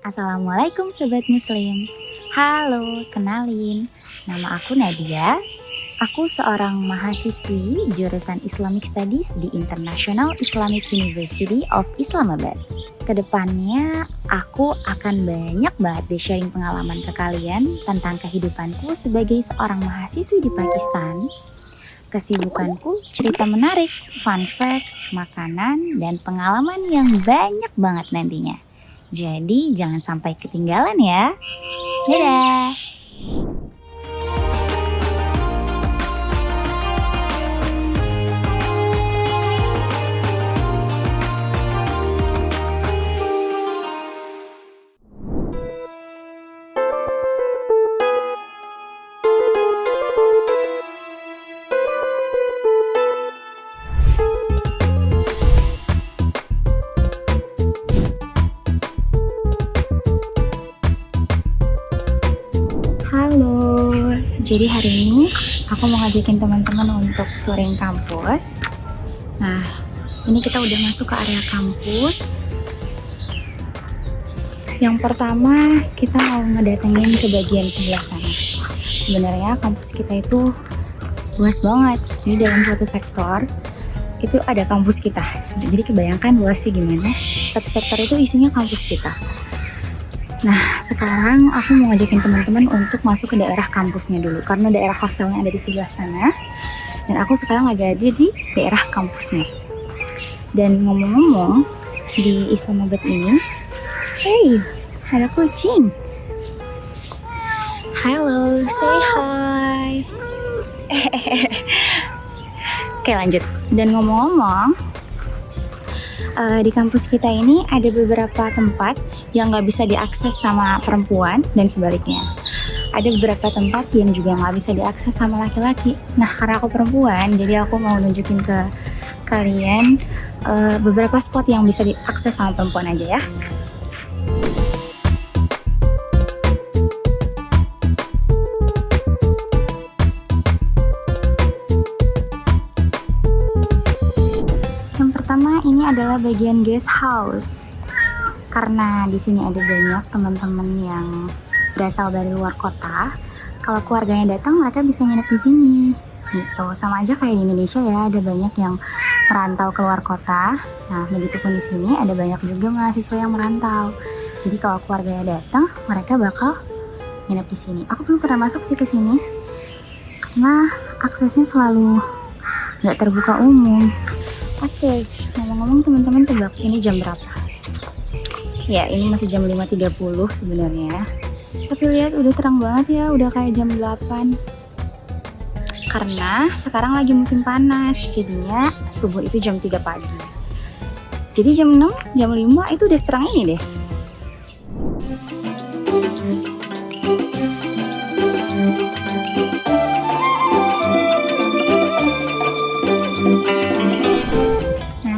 Assalamualaikum Sobat Muslim. Halo, kenalin. Nama aku Nadia. Aku seorang mahasiswi jurusan Islamic Studies di International Islamic University of Islamabad. Kedepannya aku akan banyak banget deh sharing pengalaman ke kalian tentang kehidupanku sebagai seorang mahasiswi di Pakistan, kesibukanku, cerita menarik, fun fact, makanan, dan pengalaman yang banyak banget nantinya. Jadi jangan sampai ketinggalan ya. Dadah! Halo, jadi hari ini aku mau ngajakin teman-teman untuk touring kampus. Nah, ini kita udah masuk ke area kampus. Yang pertama kita mau ngedatengin ke bagian sebelah sana. Sebenarnya kampus kita itu luas banget. Jadi dalam satu sektor itu ada kampus kita. Jadi kebayangkan luasnya gimana? Satu sektor itu isinya kampus kita. Nah, sekarang aku mau ngajakin teman-teman untuk masuk ke daerah kampusnya dulu, karena daerah hostelnya ada di sebelah sana. Dan aku sekarang lagi ada di daerah kampusnya. Dan ngomong-ngomong, di Islamabad ini, hey, ada kucing. Halo, say hi. Oke, lanjut. Dan ngomong-ngomong, di kampus kita ini ada beberapa tempat yang nggak bisa diakses sama perempuan dan sebaliknya. Ada beberapa tempat yang juga nggak bisa diakses sama laki-laki. Nah, karena aku perempuan, jadi aku mau nunjukin ke kalian beberapa spot yang bisa diakses sama perempuan aja ya. Pertama, ini adalah bagian guest house. Karena di sini ada banyak teman-teman yang berasal dari luar kota, kalau keluarganya datang mereka bisa nginep di sini. Gitu. Sama aja kayak di Indonesia ya, ada banyak yang merantau ke luar kota. Nah, begitupun di sini ada banyak juga mahasiswa yang merantau. Jadi kalau keluarganya datang, mereka bakal nginep di sini. Aku belum pernah masuk sih ke sini. Karena aksesnya selalu nggak terbuka umum. Oke, ngomong-ngomong teman-teman tebak ini jam berapa? Ya, ini masih jam 5.30 sebenarnya. Tapi lihat udah terang banget ya, udah kayak jam 8. Karena sekarang lagi musim panas, jadinya subuh itu jam 3 pagi. Jadi jam 6, jam 5 itu udah seterang ini deh.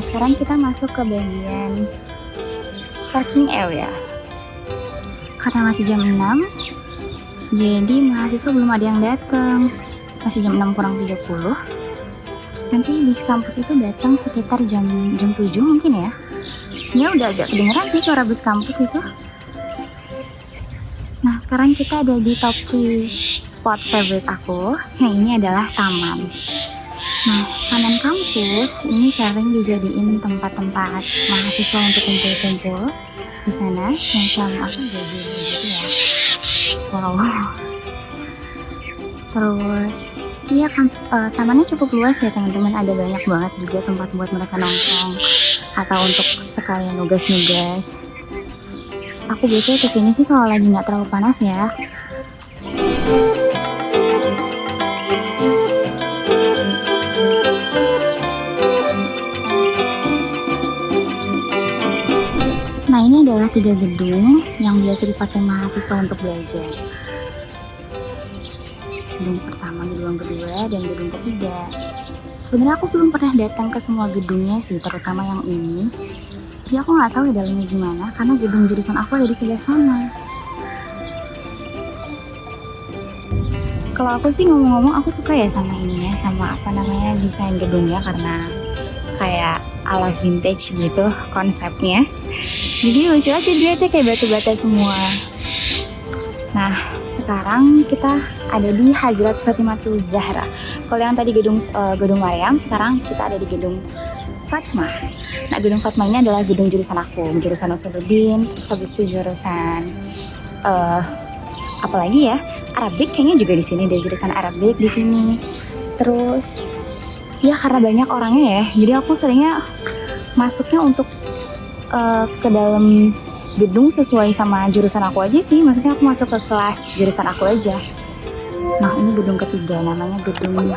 Sekarang kita masuk ke bagian parking area. Karena masih jam 6, jadi mahasiswa belum ada yang datang. Masih jam 6 kurang 30. Nanti bis kampus itu datang sekitar jam 7 mungkin ya. Sebenarnya udah agak kedengeran sih suara bus kampus itu. Nah, sekarang kita ada di top 3 spot favorite aku. Yang ini adalah taman. Nah, taman kampus ini sering dijadiin tempat-tempat mahasiswa untuk kumpul-kumpul di sana, semacam apa jadi gitu ya. Wow. Terus, iya tamannya cukup luas ya teman-teman. Ada banyak banget juga tempat buat mereka nongkrong atau untuk sekalian nugas-nugas. Aku biasanya kesini sih kalau lagi nggak terlalu panas ya. Nah, ini adalah 3 gedung yang biasa dipakai mahasiswa untuk belajar. Gedung pertama, gedung kedua, dan gedung ketiga. Sebenarnya aku belum pernah datang ke semua gedungnya sih, terutama yang ini. Jadi aku nggak tahu ya dalamnya gimana, karena gedung jurusan aku ada di sebelah sana. Kalau aku sih ngomong-ngomong, aku suka ya sama ini ya, sama desain gedungnya, karena kayak ala vintage gitu konsepnya. Jadi lucu aja dilihatnya kayak batu-bata semua. Nah, sekarang kita ada di Hazrat Fatimatul Zahra. Kalau yang tadi gedung Maryam, sekarang kita ada di gedung Fatma. Nah, gedung Fatma ini adalah gedung jurusan aku, jurusan Usuluddin, terus habis itu jurusan apalagi ya, Arabik kayaknya juga di sini deh, jurusan Arabik di sini. Terus ya karena banyak orangnya ya, jadi aku seringnya masuknya untuk ke dalam gedung sesuai sama jurusan aku aja sih. Maksudnya aku masuk ke kelas jurusan aku aja. Nah, ini gedung ketiga, namanya gedung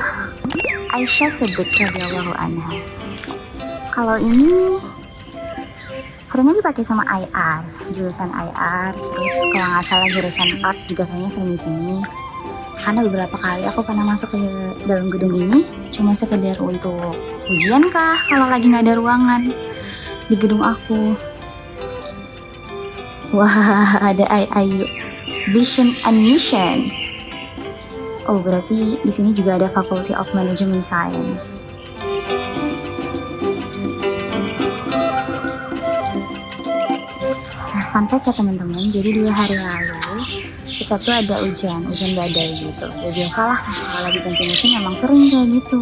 Aisyah Siddiq radhiyallahu anha. Kalau ini seringnya dipakai sama IR, jurusan IR. Terus kalau nggak salah jurusan art juga kayaknya sering di sini. Karena beberapa kali aku pernah masuk ke dalam gedung ini cuma sekedar untuk ujian kah, kalau lagi nggak ada ruangan di gedung aku. Wah, ada IIU Vision and Mission. Oh, berarti di sini juga ada Faculty of Management Science. Nah, fun fact ya teman-teman, jadi 2 hari lalu kita tuh ada hujan badai gitu. Ya biasalah, kalau lagi ganti musim memang sering kayak gitu.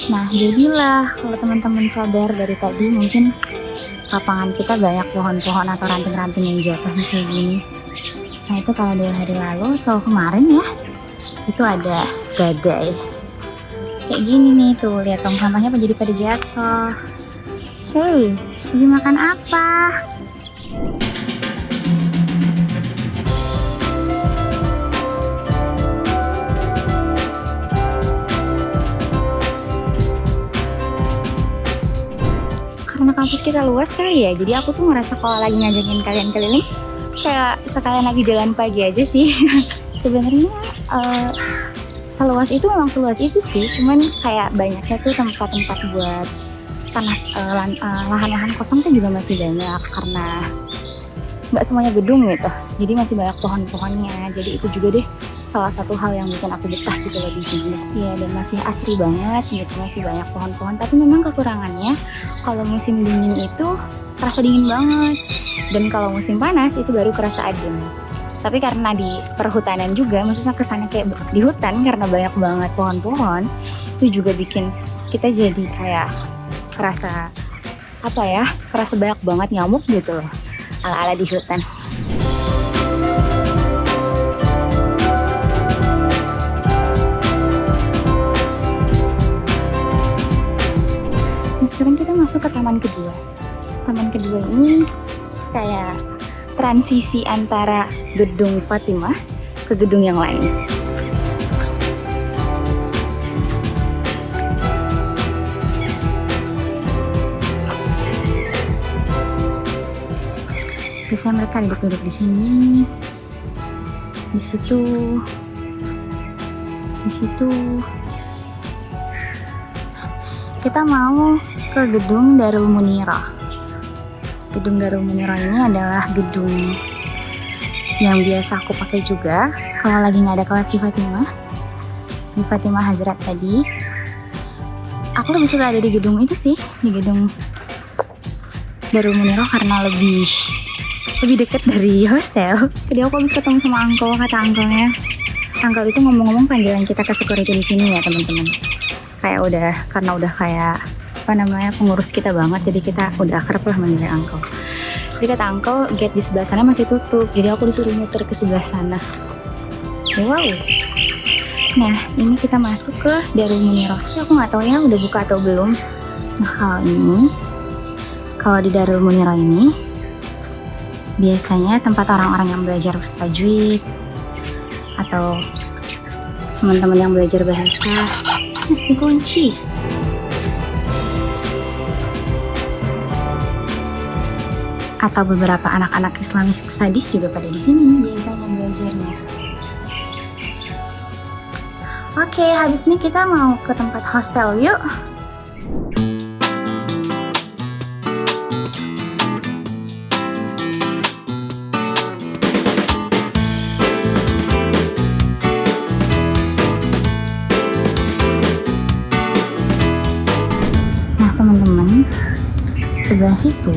Nah, jadilah kalau teman-teman sadar dari tadi mungkin lapangan kita banyak pohon-pohon atau ranting-ranting yang jatuh kayak gini. Nah, itu kalau 2 hari lalu atau kemarin ya, itu ada badai. Kayak gini nih tuh, lihat tong sampahnya jadi pada jatuh. Hey, lagi makan apa? Karena kampus kita luas kali ya, jadi aku tuh ngerasa kalau lagi ngajakin kalian keliling kayak sekalian lagi jalan pagi aja sih. Sebenarnya seluas itu memang seluas itu sih, cuman kayak banyaknya tuh tempat-tempat buat lahan-lahan kosong tuh juga masih banyak karena nggak semuanya gedung gitu, jadi masih banyak pohon-pohonnya. Jadi itu juga deh salah satu hal yang bikin aku betah gitu loh di sini. Ya, dan masih asri banget gitu, masih banyak pohon-pohon. Tapi memang kekurangannya kalau musim dingin itu terasa dingin banget, dan kalau musim panas itu baru kerasa adem. Tapi karena di perhutanan juga, maksudnya kesannya kayak di hutan karena banyak banget pohon-pohon, itu juga bikin kita jadi kayak kerasa apa ya, kerasa banyak banget nyamuk gitu loh, ala-ala di hutan. Sekarang kita masuk ke taman kedua. Taman kedua ini kayak transisi antara gedung Fatimah ke gedung yang lain. Biasanya mereka duduk-duduk di sini, di situ. Kita mau ke gedung Darul Munirah. Gedung Darul Munirah ini adalah gedung yang biasa aku pakai juga kalau lagi nggak ada kelas di Fatimah Hazrat tadi. Aku lebih suka ada di gedung itu sih, di gedung Darul Munirah karena lebih dekat dari hostel. Jadi aku habis ketemu sama kata uncle-nya. Uncle itu ngomong-ngomong panggilan kita ke security di sini ya teman-teman. Karena udah kayak pengurus kita banget, jadi kita udah akrab lah manggilnya uncle. Jadi kata uncle, gate di sebelah sana masih tutup, jadi aku disuruh muter ke sebelah sana. Wow. Nah, ini kita masuk ke Darul Munirah. Aku nggak tahu ya udah buka atau belum. Nah, kalau di Darul Munirah ini biasanya tempat orang-orang yang belajar tajwid atau teman-teman yang belajar bahasa. Masih dikunci. Atau beberapa anak-anak Islamic Studies juga pada di sini biasanya belajarnya. Oke, habis ini kita mau ke tempat hostel yuk. Nah teman-teman, sebelah situ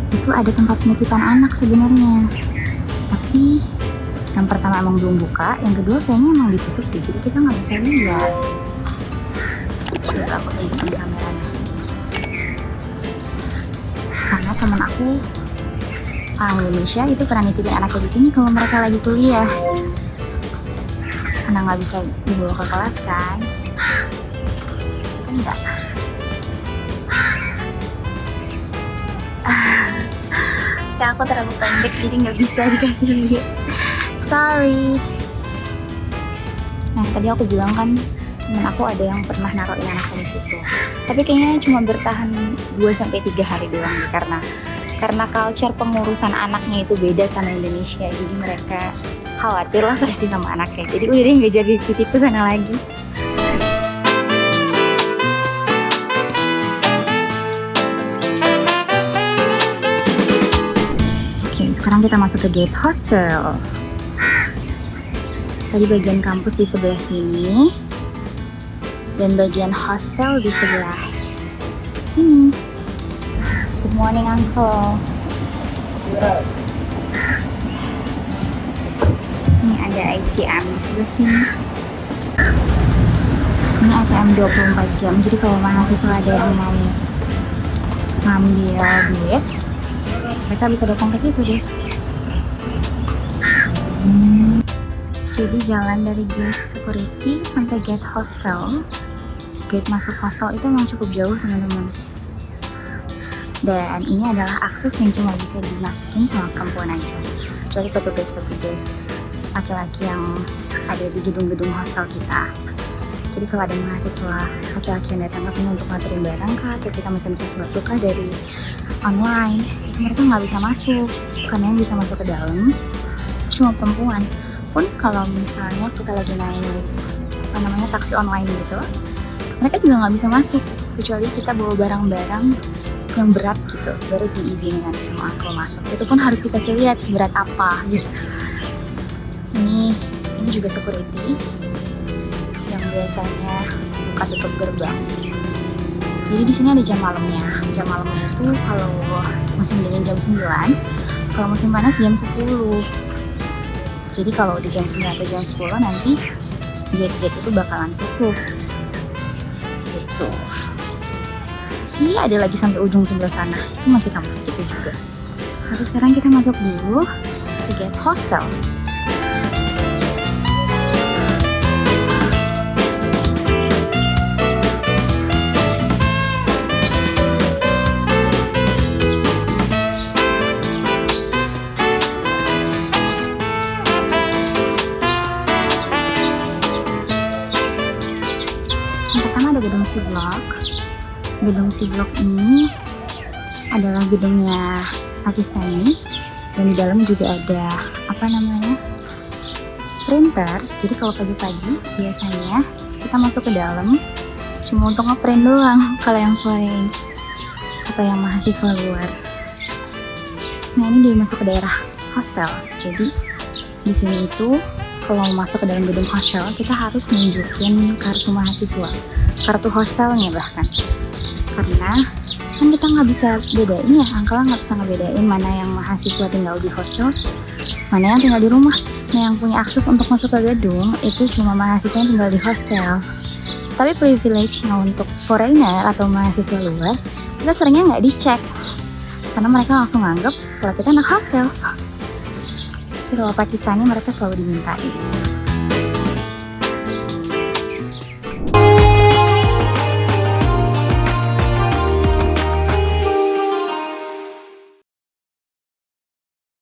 itu ada tempat penitipan anak sebenarnya. Tapi yang pertama emang belum buka, yang kedua kayaknya emang ditutup deh, jadi kita nggak bisa lihat. Coba aku tunjukin kameranya. Karena teman aku orang Indonesia itu pernah nitipin anaknya di sini kalau mereka lagi kuliah. Karena nggak bisa dibawa ke kelas kan? Enggak. Kayak aku terlalu pendek jadi nggak bisa dikasih lihat. Sorry. Nah tadi aku bilang kan temen aku ada yang pernah naruhin anaknya di situ. Tapi kayaknya cuma bertahan 2-3 hari doang nih, karena culture pengurusan anaknya itu beda sama Indonesia. Jadi mereka khawatir lah pasti sama anaknya. Jadi udah deh nggak jadi titip ke sana lagi. Sekarang kita masuk ke gate hostel. Tadi bagian kampus di sebelah sini dan bagian hostel di sebelah sini. Good morning, Uncle. Ini ada ATM di sebelah sini. Ini ATM 24 jam. Jadi kalau mahasiswa ada yang mau ngambil duit, mereka bisa datang ke situ deh. Jadi jalan dari gate security sampai gate hostel, gate masuk hostel itu memang cukup jauh teman-teman. Dan ini adalah akses yang cuma bisa dimasukin sama perempuan aja, kecuali petugas-petugas laki-laki yang ada di gedung-gedung hostel kita. Jadi kalau ada mahasiswa laki-laki yang datang ke sini untuk nganterin barang kah, atau kita mesen sesuatu kah dari online, itu mereka nggak bisa masuk, karena yang bisa masuk ke dalam cuma perempuan. Pun kalau misalnya kita lagi naik taksi online gitu, mereka juga nggak bisa masuk, kecuali kita bawa barang-barang yang berat gitu, baru diizinin nanti sama aku masuk. Itu pun harus dikasih lihat seberat apa gitu. Ini juga security yang biasanya buka tutup gerbang. Jadi di sini ada jam malamnya. Jam malamnya itu kalau musim dingin jam 9, kalau musim panas jam 10. Jadi kalau di jam 9 atau jam 10 nanti gate-gate itu bakalan tutup. Gitu. Masih ada lagi sampai ujung sebelah sana. Itu masih kampus kita juga. Tapi sekarang kita masuk dulu ke gate hostel. Yang pertama ada gedung C-Block. Gedung C-Block ini adalah gedungnya Pakistani, dan di dalam juga ada printer. Jadi kalau pagi-pagi biasanya kita masuk ke dalam cuma untuk ngeprint doang kalau yang foreign atau yang mahasiswa luar. Nah ini dia masuk ke daerah hostel. Jadi di sini itu kalau mau masuk ke dalam gedung hostel, kita harus nunjukin kartu mahasiswa, kartu hostelnya bahkan. Karena kan kita nggak bisa bedain ya, Uncle nggak bisa ngebedain mana yang mahasiswa tinggal di hostel, mana yang tinggal di rumah. Nah yang punya akses untuk masuk ke gedung itu cuma mahasiswa yang tinggal di hostel. Tapi privilege-nya untuk foreigner atau mahasiswa luar, kita seringnya nggak dicek, karena mereka langsung nganggep kalau kita anak hostel. Kalau Pakistani mereka selalu dimintain.